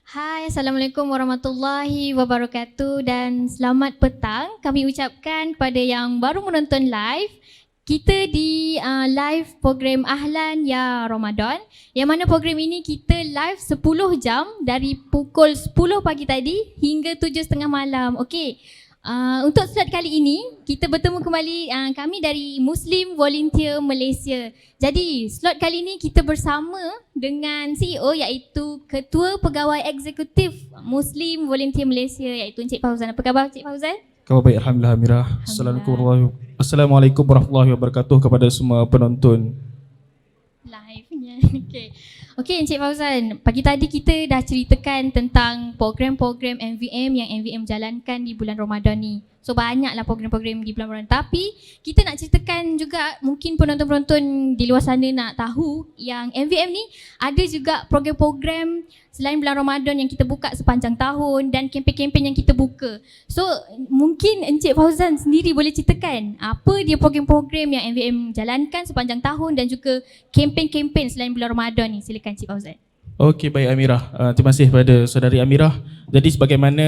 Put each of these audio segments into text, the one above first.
Hai, Assalamualaikum warahmatullahi wabarakatuh dan selamat petang. Kami ucapkan kepada yang baru menonton live, kita di live program Ahlan Ya Ramadan, yang mana program ini kita live 10 jam dari pukul 10 pagi tadi hingga 7.30 malam. Okey. Untuk slot kali ini, kita bertemu kembali kami dari Muslim Volunteer Malaysia. Jadi, slot kali ini kita bersama dengan CEO iaitu Ketua Pegawai Eksekutif Muslim Volunteer Malaysia iaitu Encik Fauzan. Apa khabar Encik Fauzan? Khabar baik, Alhamdulillah Amirah. Assalamualaikum warahmatullahi wabarakatuh kepada semua penonton. Live-nya. Okey Encik Fauzan, pagi tadi kita dah ceritakan tentang program-program MVM yang MVM jalankan di bulan Ramadan ni. So banyaklah program-program di bulan Ramadan. Tapi kita nak ceritakan juga, mungkin penonton-penonton di luar sana nak tahu yang MVM ni ada juga program-program selain bulan Ramadan yang kita buka sepanjang tahun dan kempen-kempen yang kita buka. So mungkin Encik Fauzan sendiri boleh ceritakan apa dia program-program yang MVM jalankan sepanjang tahun dan juga kempen-kempen selain bulan Ramadan ni. Silakan Encik Fauzan. Okey, baik Amirah. Terima kasih kepada saudari Amirah. Jadi sebagaimana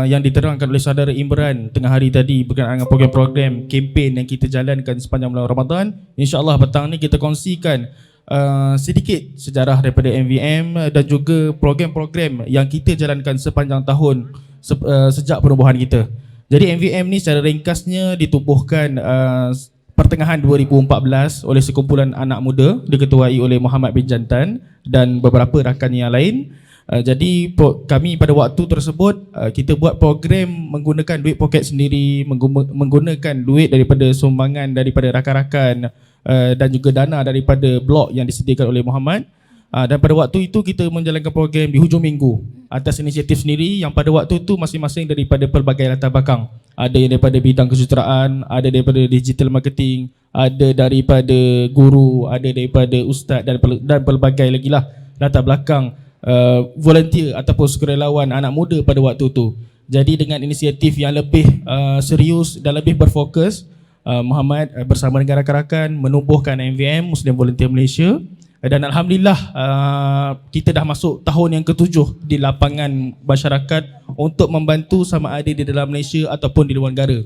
yang diterangkan oleh saudara Imran tengah hari tadi berkenaan dengan program-program kempen yang kita jalankan sepanjang bulan Ramadan, insya-Allah petang ni kita kongsikan sedikit sejarah daripada MVM dan juga program-program yang kita jalankan sepanjang tahun sejak penubuhan kita. Jadi MVM ni secara ringkasnya ditubuhkan pertengahan 2014 oleh sekumpulan anak muda diketuai oleh Muhammad bin Jantan dan beberapa rakan yang lain. Jadi kami pada waktu tersebut kita buat program menggunakan duit poket sendiri, menggunakan duit daripada sumbangan daripada rakan-rakan dan juga dana daripada blok yang disediakan oleh Muhammad. Dan pada waktu itu kita menjalankan program di hujung minggu atas inisiatif sendiri yang pada waktu itu masing-masing daripada pelbagai latar belakang. Ada yang daripada bidang kejuruteraan, ada daripada digital marketing, ada daripada guru, ada daripada ustaz dan pelbagai lagi lah latar belakang volunteer ataupun sukarelawan anak muda pada waktu itu. Jadi dengan inisiatif yang lebih serius dan lebih berfokus, Muhammad bersama dengan rakan-rakan menubuhkan MVM Muslim Volunteer Malaysia. Dan Alhamdulillah kita dah masuk tahun yang ke-7 di lapangan masyarakat untuk membantu sama ada di dalam Malaysia ataupun di luar negara.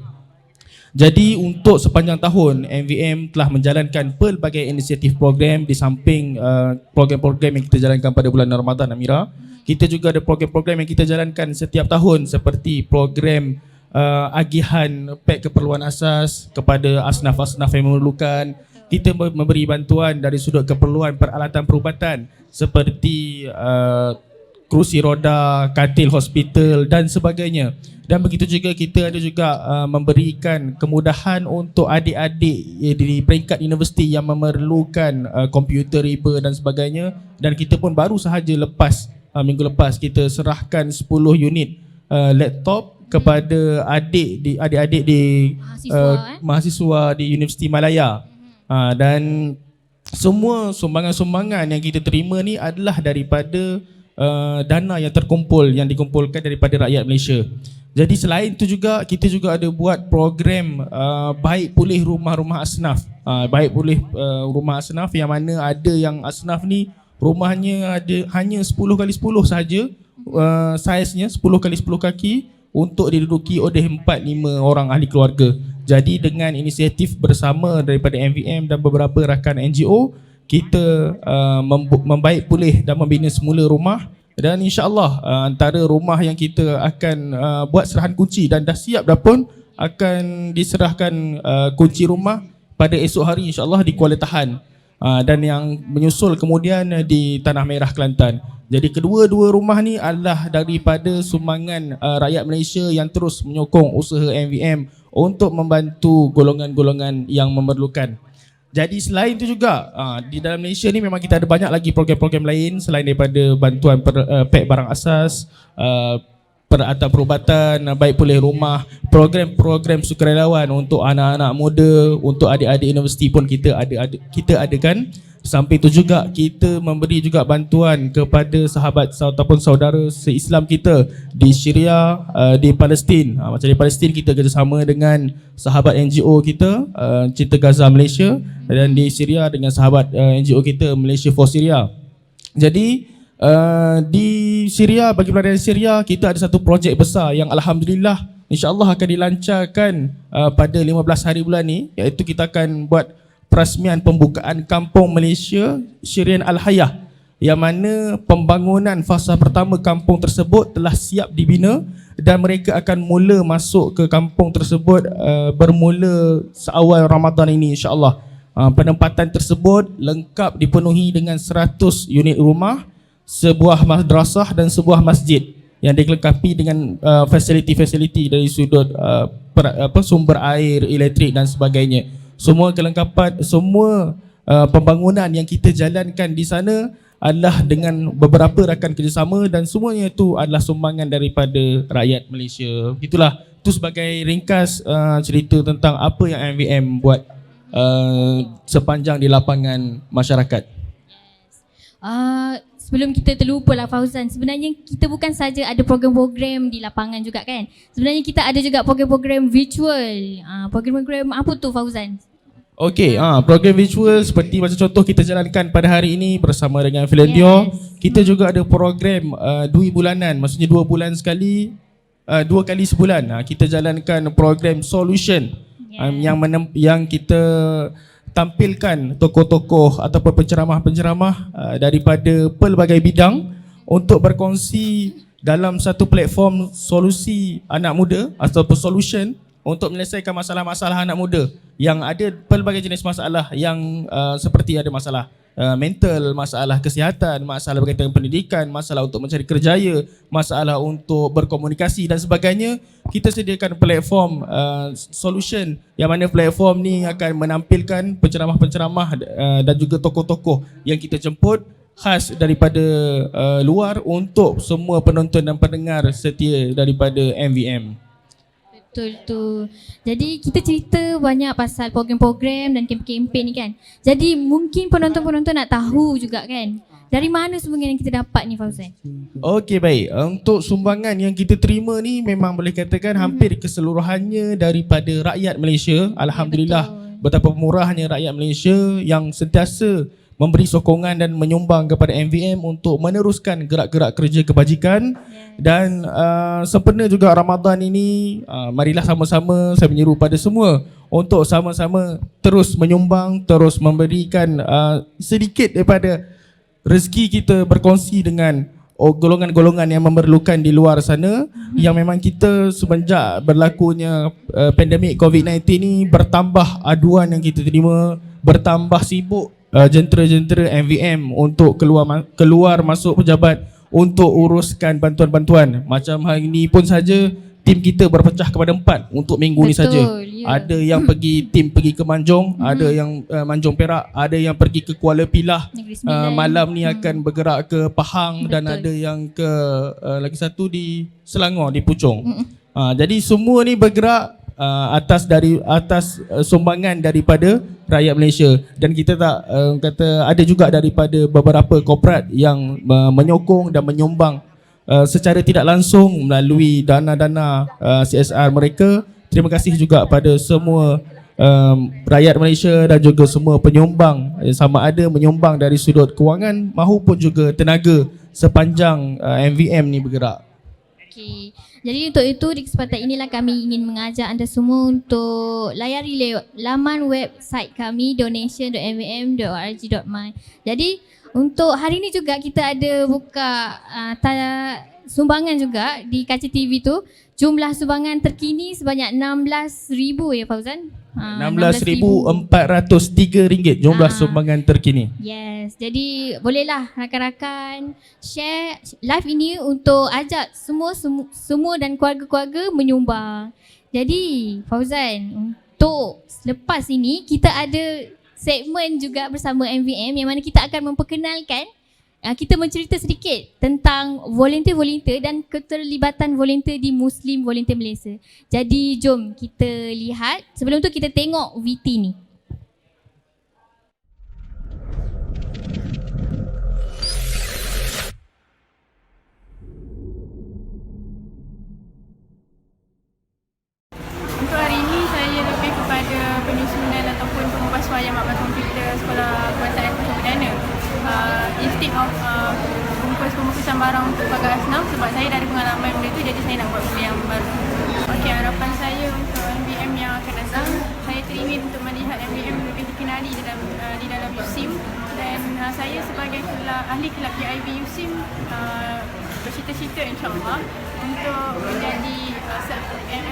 Jadi untuk sepanjang tahun MVM telah menjalankan pelbagai inisiatif program di samping program-program yang kita jalankan pada bulan Ramadan, Amira. Kita juga ada program-program yang kita jalankan setiap tahun seperti program agihan pek keperluan asas kepada asnaf-asnaf yang memerlukan. Kita memberi bantuan dari sudut keperluan peralatan perubatan seperti kerusi roda, katil hospital dan sebagainya. Dan begitu juga kita ada juga memberikan kemudahan untuk adik-adik di peringkat universiti yang memerlukan komputer riba dan sebagainya. Dan kita pun baru sahaja minggu lepas kita serahkan 10 unit laptop kepada adik-adik di mahasiswa di Universiti Malaya. Dan semua sumbangan-sumbangan yang kita terima ni adalah daripada dana yang dikumpulkan daripada rakyat Malaysia. Jadi selain itu juga kita juga ada buat program baik pulih rumah-rumah asnaf. Baik pulih rumah asnaf yang mana ada yang asnaf ni rumahnya ada hanya 10x10 sahaja, saiznya 10x10 kaki untuk diduduki oleh 4-5 orang ahli keluarga. Jadi dengan inisiatif bersama daripada MVM dan beberapa rakan NGO, kita membaik pulih dan membina semula rumah. Dan insya-Allah antara rumah yang kita akan buat serahan kunci dan dah siap dah pun akan diserahkan kunci rumah pada esok hari insya-Allah di Kuala Tahan. Dan yang menyusul kemudian di Tanah Merah Kelantan. Jadi kedua-dua rumah ni adalah daripada sumbangan rakyat Malaysia yang terus menyokong usaha MVM untuk membantu golongan-golongan yang memerlukan. Jadi selain itu juga di dalam Malaysia ni memang kita ada banyak lagi program-program lain selain daripada bantuan pek barang asas, peralatan perubatan, baik pulih rumah, program-program sukarelawan untuk anak-anak muda, untuk adik-adik universiti pun kita adakan. Sampai itu juga kita memberi juga bantuan kepada sahabat ataupun saudara se-Islam kita di Syria, di Palestin. Macam di Palestin kita kerjasama dengan sahabat NGO kita Cinta Gaza Malaysia, dan di Syria dengan sahabat NGO kita Malaysia for Syria. Jadi Di Syria, bagi pelarian Syria, kita ada satu projek besar yang alhamdulillah insya-Allah akan dilancarkan pada 15 hari bulan ni, iaitu kita akan buat perasmian pembukaan kampung Malaysia Syrian Al-Hayah, yang mana pembangunan fasa pertama kampung tersebut telah siap dibina dan mereka akan mula masuk ke kampung tersebut bermula seawal Ramadan ini insya-Allah. Penempatan tersebut lengkap dipenuhi dengan 100 unit rumah, sebuah madrasah dan sebuah masjid yang dilengkapi dengan fasiliti-fasiliti dari sudut sumber air, elektrik dan sebagainya. Semua kelengkapan, semua pembangunan yang kita jalankan di sana adalah dengan beberapa rakan kerjasama dan semuanya itu adalah sumbangan daripada rakyat Malaysia. Itulah, itu sebagai ringkas cerita tentang apa yang MVM buat sepanjang di lapangan masyarakat. Sebelum kita terlupa lah Fauzan, sebenarnya kita bukan saja ada program-program di lapangan juga kan. Sebenarnya kita ada juga program-program virtual. Program-program apa tu Fauzan? Okey, program virtual seperti macam contoh kita jalankan pada hari ini bersama dengan Filendio. Kita juga ada program 2 bulanan, maksudnya 2 bulan sekali, 2 kali sebulan. Kita jalankan program solution yang kita tampilkan tokoh-tokoh ataupun penceramah-penceramah daripada pelbagai bidang untuk berkongsi dalam satu platform solusi anak muda ataupun solution untuk menyelesaikan masalah-masalah anak muda yang ada pelbagai jenis masalah yang seperti ada masalah mental, masalah kesihatan, masalah berkaitan dengan pendidikan, masalah untuk mencari kerjaya, masalah untuk berkomunikasi dan sebagainya. Kita sediakan platform solution yang mana platform ni akan menampilkan penceramah-penceramah dan juga tokoh-tokoh yang kita jemput khas daripada luar untuk semua penonton dan pendengar setia daripada MVM. Betul tu. Jadi kita cerita banyak pasal program-program dan kempen-kempen ni kan. Jadi mungkin penonton-penonton nak tahu juga kan, dari mana sumbangan yang kita dapat ni Fauzan? Okey, baik. Untuk sumbangan yang kita terima ni memang boleh katakan hampir keseluruhannya daripada rakyat Malaysia. Alhamdulillah, betapa murahnya rakyat Malaysia yang sentiasa memberi sokongan dan menyumbang kepada MVM untuk meneruskan gerak-gerak kerja kebajikan. Dan sempena juga Ramadan ini, marilah sama-sama saya menyeru pada semua untuk sama-sama terus menyumbang, terus memberikan sedikit daripada rezeki kita, berkongsi dengan golongan-golongan yang memerlukan di luar sana. Yang memang kita semenjak berlakunya pandemik COVID-19 ni, bertambah aduan yang kita terima, bertambah sibuk jentera-jentera MVM untuk keluar masuk pejabat untuk uruskan bantuan-bantuan. Macam hari ini pun saja tim kita berpecah kepada 4 untuk minggu ni saja. Ada yang pergi ke Manjung, ada yang Manjung Perak, ada yang pergi ke Kuala Pilah. Malam ni akan bergerak ke Pahang. Dan ada yang ke lagi satu di Selangor, di Puchong. Jadi semua ni bergerak atas sumbangan daripada rakyat Malaysia. Dan kita kata ada juga daripada beberapa korporat yang menyokong dan menyumbang secara tidak langsung melalui dana-dana CSR mereka. Terima kasih juga pada semua rakyat Malaysia dan juga semua penyumbang, sama ada menyumbang dari sudut kewangan maupun juga tenaga sepanjang MVM ni bergerak. Okey. Jadi untuk itu di kesempatan inilah kami ingin mengajak anda semua untuk layari laman website kami donation.mvm.org.my. Jadi untuk hari ini juga kita ada buka sumbangan juga di kaca TV tu. Jumlah sumbangan terkini sebanyak 16,000 ya Fauzan? RM16,403 jumlah sumbangan terkini. Yes, jadi bolehlah rakan-rakan share live ini untuk ajak semua dan keluarga-keluarga menyumbang. Jadi Fauzan, untuk selepas ini kita ada segmen juga bersama MVM yang mana kita akan memperkenalkan, kita mencerita sedikit tentang volunteer-volunteer dan keterlibatan volunteer di Muslim Volunteer Malaysia. Jadi jom kita lihat. Sebelum tu kita tengok VT ni. Untuk hari ini saya lebih kepada penyusunan ataupun pengubahsuaian maklumat komputer sekolah kuasa dan perdana. Instead of pembungkusan barang untuk pagar senam sebab saya dah ada pengalaman benda tu, jadi saya nak buat benda yang baru. Okey, harapan saya untuk MVM yang akan datang, saya teringin untuk melihat MVM lebih dikenali di dalam USIM, dan saya sebagai ahli kelab PIB USIM bercita-cita insyaAllah untuk menjadi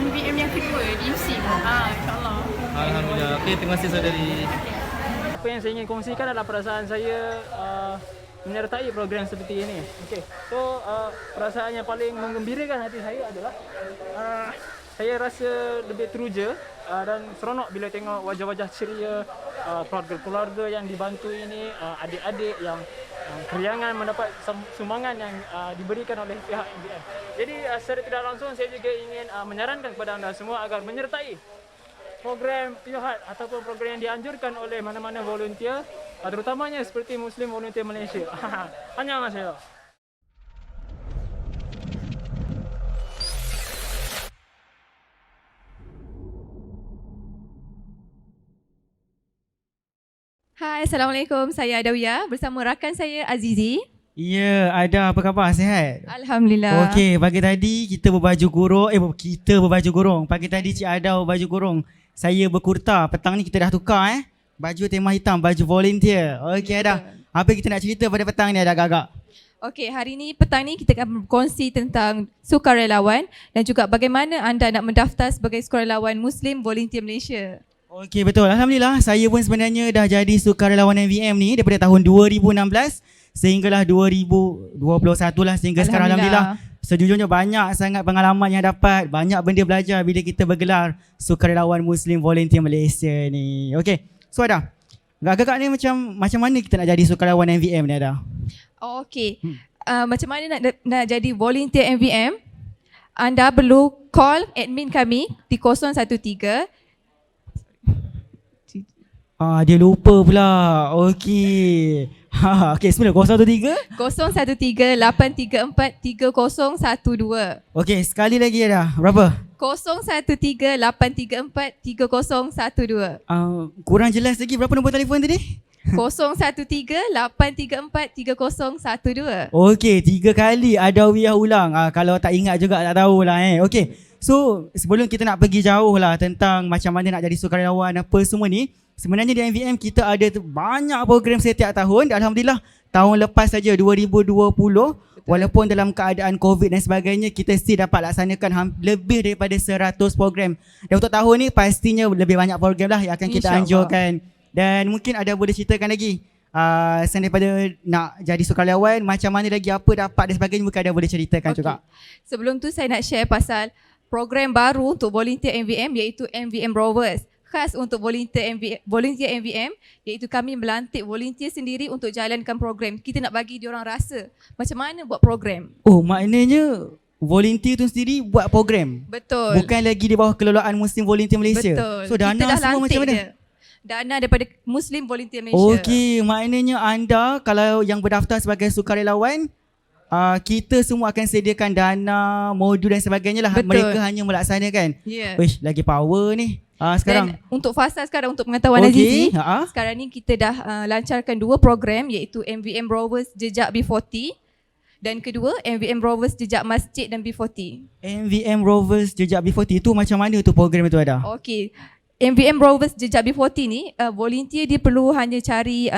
MVM yang kedua di USIM. InsyaAllah. Alhamdulillah. Okey, terima kasih saudari. Apa yang saya ingin kongsikan adalah perasaan saya menyertai program seperti ini. Okey. So perasaan yang paling menggembirakan hati saya adalah saya rasa lebih teruja dan seronok bila tengok wajah-wajah ceria keluarga-keluarga yang dibantu ini, adik-adik yang keriangan mendapat sumbangan yang diberikan oleh pihak MVM. Jadi secara tidak langsung saya juga ingin menyarankan kepada anda semua agar menyertai program pihak ataupun program yang dianjurkan oleh mana-mana volunteer, terutamanya seperti Muslim Volunteer Malaysia. Annyeonghaseyo. Hai, Assalamualaikum. Saya Adawiyah bersama rakan saya Azizi. Ya, ada apa khabar? Sihat? Alhamdulillah. Okey, pagi tadi kita berbaju gurung. Pagi tadi Cik Ada berbaju gurung. Saya berkurta. Petang ni kita dah tukar baju tema hitam, baju volunteer. Okey Ada. Apa kita nak cerita pada petang ni Ada agak-agak? Okey, hari ni petang ni kita akan berkongsi tentang sukarelawan dan juga bagaimana anda nak mendaftar sebagai sukarelawan Muslim Volunteer Malaysia. Okey, betul. Alhamdulillah, saya pun sebenarnya dah jadi sukarelawan MVM ni daripada tahun 2016 sehinggalah 2021 lah sehingga sekarang. Alhamdulillah. Sejujurnya banyak sangat pengalaman yang dapat, banyak benda belajar bila kita bergelar sukarelawan Muslim Volunteer Malaysia ni. Okey, so Ada, agak-agak ni macam mana kita nak jadi sukarelawan MVM ni Ada? Okey, macam mana nak jadi volunteer MVM? Anda perlu call admin kami di 013. Dia lupa pula. Okey. Okey, semula 013 013-834-3012. Okey, sekali lagi Ada. Berapa? 013-834-3012. Kurang jelas lagi. Berapa nombor telefon tadi? 013-834-3012. Okey, 3 kali Adawiyah ulang. Kalau tak ingat juga tak tahulah Okey. So, sebelum kita nak pergi jauh lah tentang macam mana nak jadi sukarelawan apa semua ni, sebenarnya di MVM kita ada banyak program setiap tahun. Alhamdulillah, tahun lepas saja 2020, walaupun dalam keadaan COVID dan sebagainya, kita still dapat laksanakan lebih daripada 100 program. Dan untuk tahun ni pastinya lebih banyak program lah yang akan kita anjurkan. Dan mungkin Ada boleh ceritakan lagi selain daripada nak jadi sukarelawan, macam mana lagi, apa dapat dan sebagainya, mungkin Ada boleh ceritakan juga. Sebelum tu saya nak share pasal program baru untuk volunteer MVM iaitu MVM Rovers. Khas untuk volunteer MVM iaitu kami melantik volunteer sendiri untuk jalankan program. Kita nak bagi diorang rasa macam mana buat program. Oh, maknanya volunteer tu sendiri buat program? Betul. Bukan lagi di bawah kelolaan Muslim Volunteer Malaysia? Betul. So dana kita dah semua macam mana? Dia. Dana daripada Muslim Volunteer Malaysia. Okey, maknanya anda kalau yang berdaftar sebagai sukarelawan, kita semua akan sediakan dana, modul dan sebagainya lah. Betul. Mereka hanya melaksanakan. Ya. Wish, lagi power ni. Sekarang. Dan untuk fasa sekarang, untuk pengetahuan Azizi, Ha-ha. sekarang ni kita dah lancarkan 2 program iaitu MVM Rovers Jejak B40 dan kedua MVM Rovers Jejak Masjid dan B40. MVM Rovers Jejak B40 tu macam mana tu program itu Ada? Okey. MVM Rovers Jejak B40 ni, volunteer dia perlu hanya cari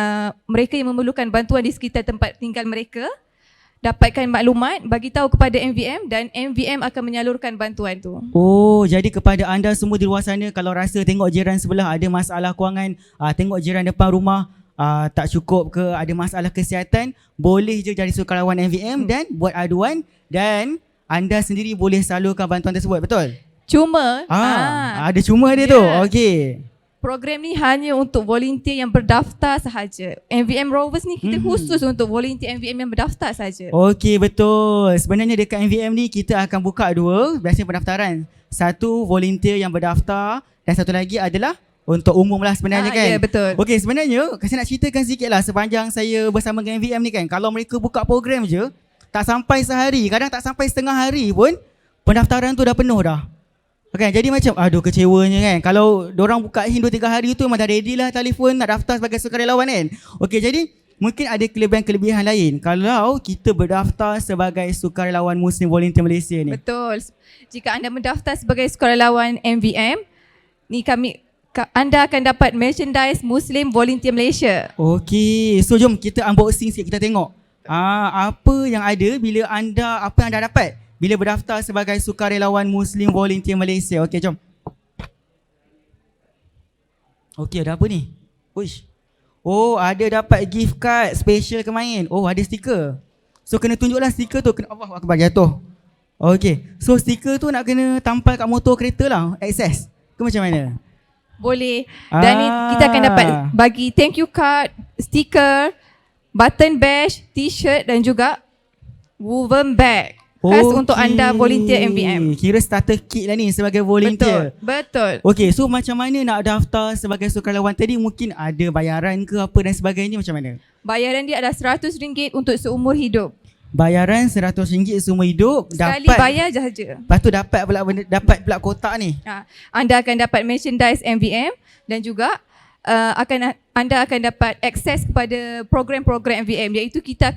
mereka yang memerlukan bantuan di sekitar tempat tinggal mereka, dapatkan maklumat, bagi tahu kepada MVM dan MVM akan menyalurkan bantuan tu. Oh, jadi kepada anda semua di luar sana, kalau rasa tengok jiran sebelah ada masalah kewangan, tengok jiran depan rumah tak cukup ke, ada masalah kesihatan, boleh je jadi sukarelawan MVM dan buat aduan dan anda sendiri boleh salurkan bantuan tersebut, betul? Cuma ada cuma dia tu. Okey. Program ni hanya untuk volunteer yang berdaftar sahaja. MVM Rovers ni kita khusus untuk volunteer MVM yang berdaftar sahaja. Okey, betul. Sebenarnya dekat MVM ni kita akan buka 2 biasanya pendaftaran. Satu volunteer yang berdaftar dan satu lagi adalah untuk umum lah sebenarnya kan. Ya, betul. Okey, sebenarnya saya nak ceritakan sikit lah sepanjang saya bersama dengan MVM ni kan. Kalau mereka buka program je, tak sampai sehari, kadang tak sampai setengah hari pun pendaftaran tu dah penuh dah. Okay, jadi macam aduh kecewanya kan. Kalau diorang buka 2-3 hari tu memang dah ready lah telefon nak daftar sebagai sukarelawan kan. Okey, jadi mungkin ada kelebihan-kelebihan lain kalau kita berdaftar sebagai sukarelawan Muslim Volunteer Malaysia ni. Betul. Jika anda mendaftar sebagai sukarelawan MVM, anda akan dapat merchandise Muslim Volunteer Malaysia. Okey, so jom kita unboxing sikit, kita tengok apa yang ada apa yang anda dapat bila berdaftar sebagai sukarelawan Muslim Volunteer Malaysia. Okey, jom. Okey, ada apa ni? Uish. Oh, ada dapat gift card special ke main. Oh, ada stiker. So kena tunjuklah stiker tu. Allah Akbar, jatuh. Okey, so stiker tu nak kena tampal kat motor kereta lah, access ke macam mana? Boleh. Dan kita akan dapat bagi thank you card, stiker, button badge, t-shirt dan juga woven bag. Khas untuk anda volunteer MVM. Kira starter kit lah ni sebagai volunteer. Betul. Okey, so macam mana nak daftar sebagai sukarelawan tadi? Mungkin ada bayaran ke apa dan sebagainya, macam mana? Bayaran dia adalah RM100 untuk seumur hidup. Bayaran RM100 seumur hidup. Sekali bayar sahaja. Lepas tu dapat pula kotak ni. Anda akan dapat merchandise MVM dan juga anda akan dapat akses kepada program-program MVM, iaitu kita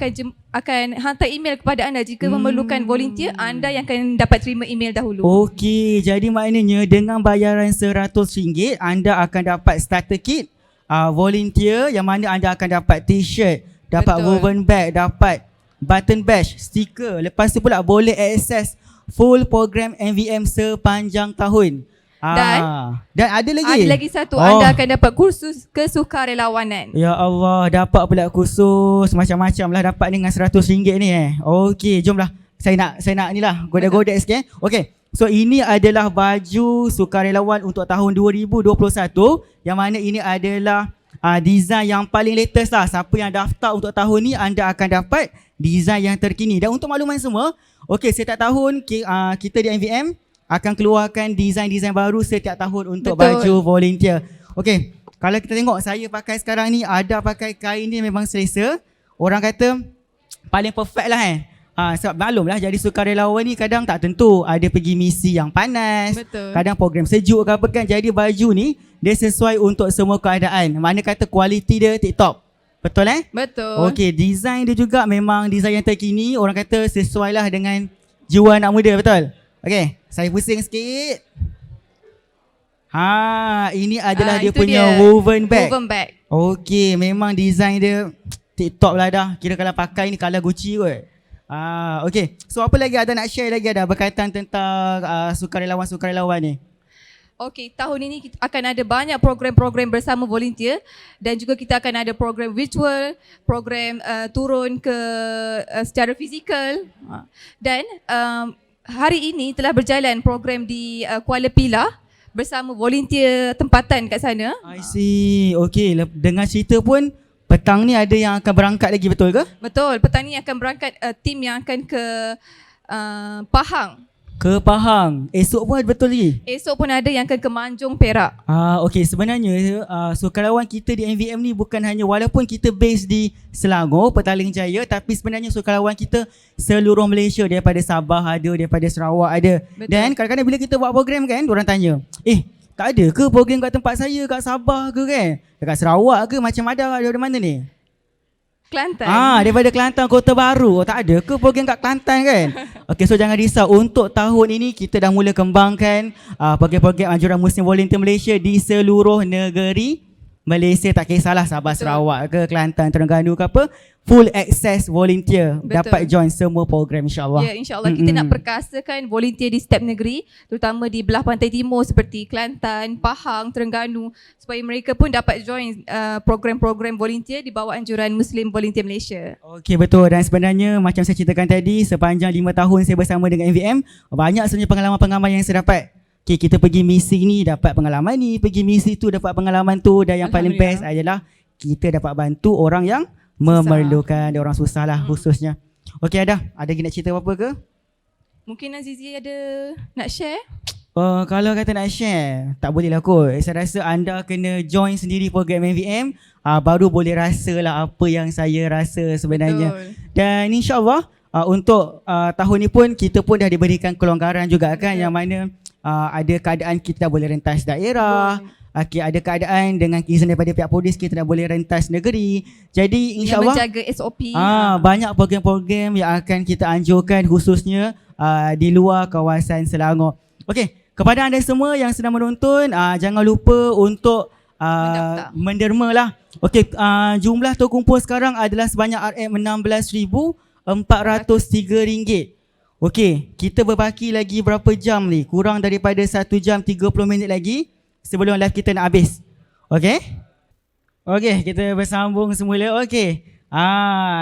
akan hantar email kepada anda jika memerlukan volunteer. Anda yang akan dapat terima email dahulu. Okey, jadi maknanya dengan bayaran RM100 anda akan dapat starter kit volunteer, yang mana anda akan dapat t-shirt, dapat woven bag, dapat button badge, stiker. Lepas tu pula boleh akses full program MVM sepanjang tahun. Dan ada lagi satu, anda akan dapat kursus kesukarelawanan. Ya Allah, dapat pula kursus macam-macam lah dapat dengan RM100 ni Okey, jomlah. Saya nak ni lah, goda-goda sikit Okey, so ini adalah baju sukarelawan untuk tahun 2021, yang mana ini adalah design yang paling latest lah. Siapa yang daftar untuk tahun ni, anda akan dapat design yang terkini. Dan untuk makluman semua, okey, setiap tahun kita di MVM akan keluarkan design-design baru setiap tahun untuk baju volunteer. Okey, kalau kita tengok saya pakai sekarang ni, ada pakai kain ni memang selesa. Orang kata paling perfect lah sebab maklum lah, jadi sukarelawan ni kadang tak tentu. Ada pergi misi yang panas, kadang program sejuk ke apa kan. Jadi baju ni dia sesuai untuk semua keadaan. Mana kata kualiti dia tip-top. Betul Betul. Okey, design dia juga memang design yang terkini. Orang kata sesuai lah dengan jiwa anak muda, betul? Okey, saya pusing sikit. Ini adalah dia punya woven bag. Okey, memang design dia tip-top lah dah. Kira kalau pakai ni kalau Gucci kot. Okey, so apa lagi ada nak share lagi ada berkaitan tentang sukarelawan-sukarelawan ni? Okey, tahun ini kita akan ada banyak program-program bersama volunteer, dan juga kita akan ada program virtual, program turun ke secara fizikal. Dan hari ini telah berjalan program di Kuala Pilah bersama volunteer tempatan kat sana. I see. Okey, dengan cerita pun petang ni ada yang akan berangkat lagi, betul ke? Betul, petang ni akan berangkat tim yang akan ke Pahang. Ke Pahang. Esok pun ada, betul lagi? Esok pun ada yang akan ke Manjung, Perak. Okey, sebenarnya sukarelawan kita di MVM ni bukan hanya, walaupun kita base di Selangor, Petaling Jaya, tapi sebenarnya sukarelawan kita seluruh Malaysia, daripada Sabah ada, daripada Sarawak ada. Betul. Dan kadang-kadang bila kita buat program kan, diorang tanya, tak ada ke program kat tempat saya, kat Sabah ke kan? Dekat Sarawak ke, macam ada dari mana ni? Kelantan. Daripada Kelantan, Kota Baru. Tak ada ke program kat Kelantan kan? Okey, so jangan risau. Untuk tahun ini kita dah mula kembangkan program-program anjuran Muslim Volunteer Malaysia di seluruh negeri Malaysia. Tak kisahlah Sabah, Sarawak ke, Kelantan, Terengganu ke apa, full access volunteer. Betul. Dapat join semua program, insyaAllah. Ya, insyaAllah. Kita nak perkasakan volunteer di setiap negeri, terutama di belah pantai timur seperti Kelantan, Pahang, Terengganu, supaya mereka pun dapat join program-program volunteer di bawah anjuran Muslim Volunteer Malaysia. Okey, betul. Dan sebenarnya macam saya ceritakan tadi, sepanjang 5 tahun saya bersama dengan MVM, banyak sebenarnya pengalaman-pengalaman yang saya dapat. Okay, kita pergi misi ni dapat pengalaman ni, pergi misi tu dapat pengalaman tu, dan yang paling best adalah kita dapat bantu orang yang memerlukan, orang susah lah khususnya. Okey, ada lagi nak cerita apa ke? Mungkin Azizi ada nak share? Kalau kata nak share, tak boleh lah kot. Saya rasa anda kena join sendiri program MVM, baru boleh rasa lah apa yang saya rasa sebenarnya. Betul. Dan insyaAllah untuk tahun ni pun kita pun dah diberikan kelonggaran juga kan, yang mana ada keadaan kita dah boleh rentas daerah. Okay, ada keadaan dengan izin daripada pihak polis kita dah boleh rentas negeri. Jadi insyaAllah menjaga SOP. banyak program-program yang akan kita anjurkan khususnya di luar kawasan Selangor. Okey, kepada anda semua yang sedang menonton, jangan lupa untuk menderma lah. Okey, jumlah terkumpul sekarang adalah sebanyak RM16,403. Okey, kita berbaki lagi berapa jam ni? Kurang daripada 1 jam 30 minit lagi sebelum live kita nak habis. Okey? Okey, kita bersambung semula. Okey.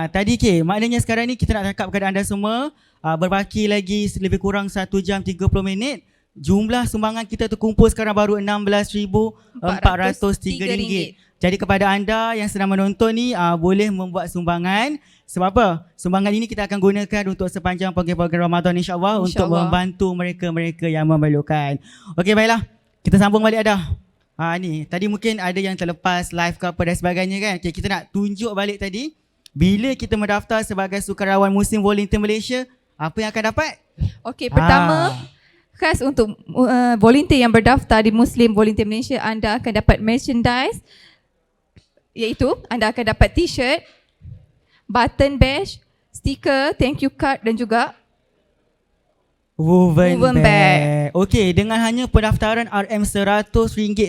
Tadi maknanya sekarang ni kita nak cakap kepada anda semua, berbaki lagi lebih kurang 1 jam 30 minit. Jumlah sumbangan kita terkumpul sekarang baru RM16,403. Jadi kepada anda yang sedang menonton ni, boleh membuat sumbangan. Sebab apa? Sumbangan ini kita akan gunakan untuk sepanjang program-program Ramadan insyaAllah untuk membantu mereka-mereka yang memerlukan. Okey, baiklah. Kita sambung balik Ada. Ni tadi mungkin ada yang terlepas live ke apa dan sebagainya kan. Okay, kita nak tunjuk balik tadi. Bila kita mendaftar sebagai sukarelawan Muslim Volunteer Malaysia, apa yang akan dapat? Okey, pertama khas untuk volunteer yang berdaftar di Muslim Volunteer Malaysia, anda akan dapat merchandise, iaitu anda akan dapat t-shirt, button badge, stiker, thank you card dan juga Woven bag. Okey, dengan hanya pendaftaran RM100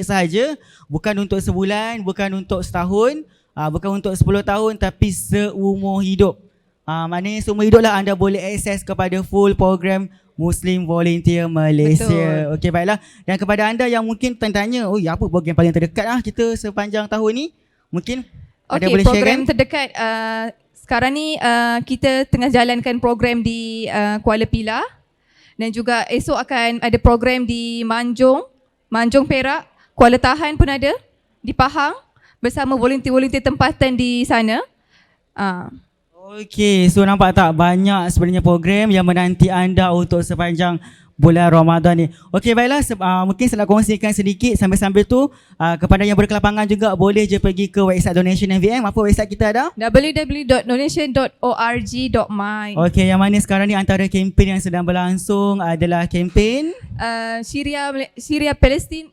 sahaja, bukan untuk sebulan, bukan untuk setahun, bukan untuk 10 tahun tapi seumur hidup. Maknanya seumur hidup lah anda boleh akses kepada full program Muslim Volunteer Malaysia. Okey, baiklah. Dan kepada anda yang mungkin tanya, oh ya, apa program paling terdekat kita sepanjang tahun ni? Mungkin ada boleh share kan? Program terdekat sekarang ni kita tengah jalankan program di Kuala Pilah. Dan juga esok akan ada program di Manjung Perak, Kuala Tahan pun ada, di Pahang bersama volunteer-volunteer tempatan di sana. Okey, so nampak tak banyak sebenarnya program yang menanti anda untuk sepanjang bulan Ramadan ni. Okey, baiklah, mungkin saya nak kongsikan sedikit sambil-sambil tu kepada yang berkelapangan juga boleh je pergi ke website Donation MVM. Apa website kita ada? www.donation.org.my. Okey, yang mana sekarang ni antara kempen yang sedang berlangsung adalah kempen Syria Palestin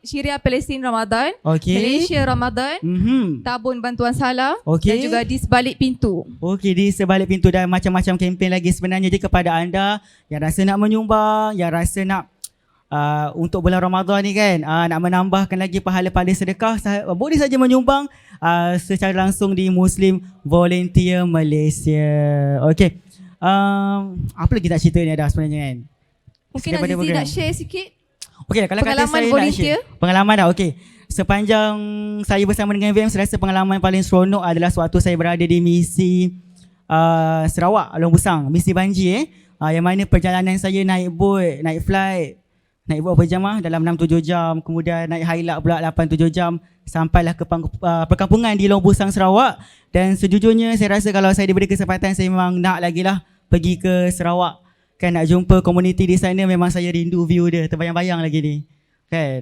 Ramadan, Okey. Malaysia Ramadan, tabun bantuan salam, Okey. dan juga di sebalik pintu. Okey, di sebalik pintu dan macam-macam kempen lagi sebenarnya. Jadi kepada anda yang rasa nak menyumbang, yang rasa nak untuk bulan Ramadan ni kan, nak menambahkan lagi pahala-pahala sedekah, boleh saja menyumbang secara langsung di Muslim Volunteer Malaysia. Okey, apa lagi tak cerita ni Ada sebenarnya kan? Mungkin Azizi nak share sikit Okey, kalau kata saya volunteer. nak share pengalaman dah. Okey, sepanjang saya bersama dengan VM, saya rasa pengalaman paling seronok adalah sewaktu saya berada di misi Sarawak, Long Busang, misi banjir yang mana perjalanan saya naik boat, naik flight, naik boat berapa jam dalam 6-7 jam, kemudian naik Hilux pula 8-7 jam, sampailah ke perkampungan di Long Busang, Sarawak. Dan sejujurnya saya rasa kalau saya diberi kesempatan, saya memang nak lagi lah pergi ke Sarawak kan, nak jumpa komuniti di sana. Memang saya rindu view dia, terbayang-bayang lagi ni kan,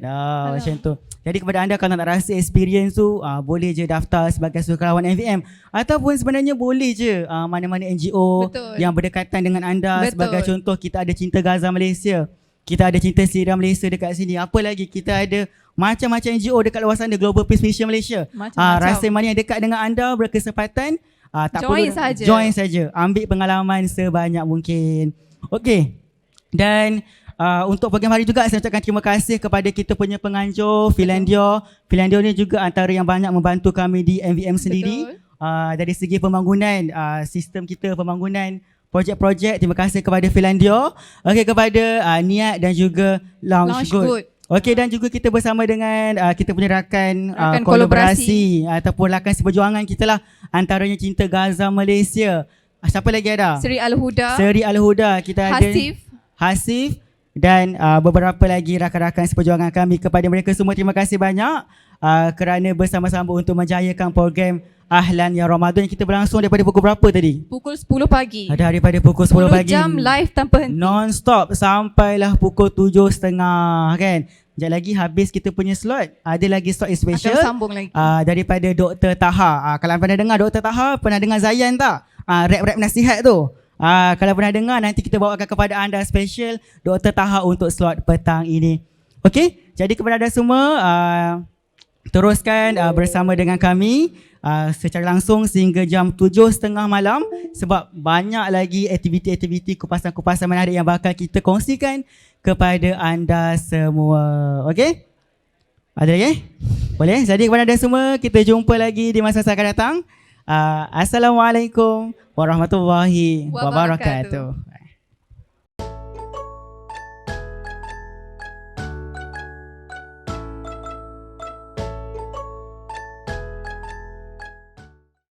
macam tu. Jadi kepada anda kalau nak rasa experience tu, boleh je daftar sebagai sukarelawan MVM, ataupun sebenarnya boleh je mana-mana NGO yang berdekatan dengan anda. Sebagai contoh, kita ada Cinta Gaza Malaysia, kita ada Cinta Syria Malaysia dekat sini. Apa lagi, kita ada macam-macam NGO dekat luar sana, Global Peace Mission Malaysia. Rasa mana yang dekat dengan anda, berkesempatan, tak join saja, ambil pengalaman sebanyak mungkin. Okey, dan untuk program hari juga saya ucapkan terima kasih kepada kita punya penganjur Finlandia. Finlandia ni juga antara yang banyak membantu kami di MVM sendiri. Dari segi pembangunan, sistem kita pembangunan projek-projek. Terima kasih kepada Finlandia. Okey, kepada Niat dan juga Launch Good. Okey, dan juga kita bersama dengan kita punya rakan kolaborasi ataupun rakan seperjuangan kita lah, antaranya Cinta Gaza Malaysia. Siapa lagi ada? Seri Al-Huda. Kita ada Hasif dan beberapa lagi rakan-rakan seperjuangan kami. Kepada mereka semua terima kasih banyak kerana bersama-sama untuk menjayakan program Ahlan Ya Ramadan yang kita berlangsung daripada pukul berapa tadi? Pukul 10 pagi. Daripada pukul 10 pagi. 10 jam live tanpa henti. Non-stop sampailah pukul 7.30 kan. Sekejap lagi habis kita punya slot. Ada lagi slot special. Akan sambung lagi. Daripada Dr. Taha. Kalau pernah dengar Dr. Taha, pernah dengar Zayan tak? Rap-rap nasihat tu. Kalau pernah dengar, nanti kita bawakan kepada anda special Dr. Taha untuk slot petang ini. Okey, jadi kepada anda semua teruskan bersama dengan kami secara langsung sehingga jam 7.30 malam sebab banyak lagi aktiviti-aktiviti kupasan-kupasan menarik yang bakal kita kongsikan kepada anda semua. Okey? Ada lagi? Boleh? Jadi kepada anda semua, kita jumpa lagi di masa akan datang. Assalamualaikum warahmatullahi wabarakatuh.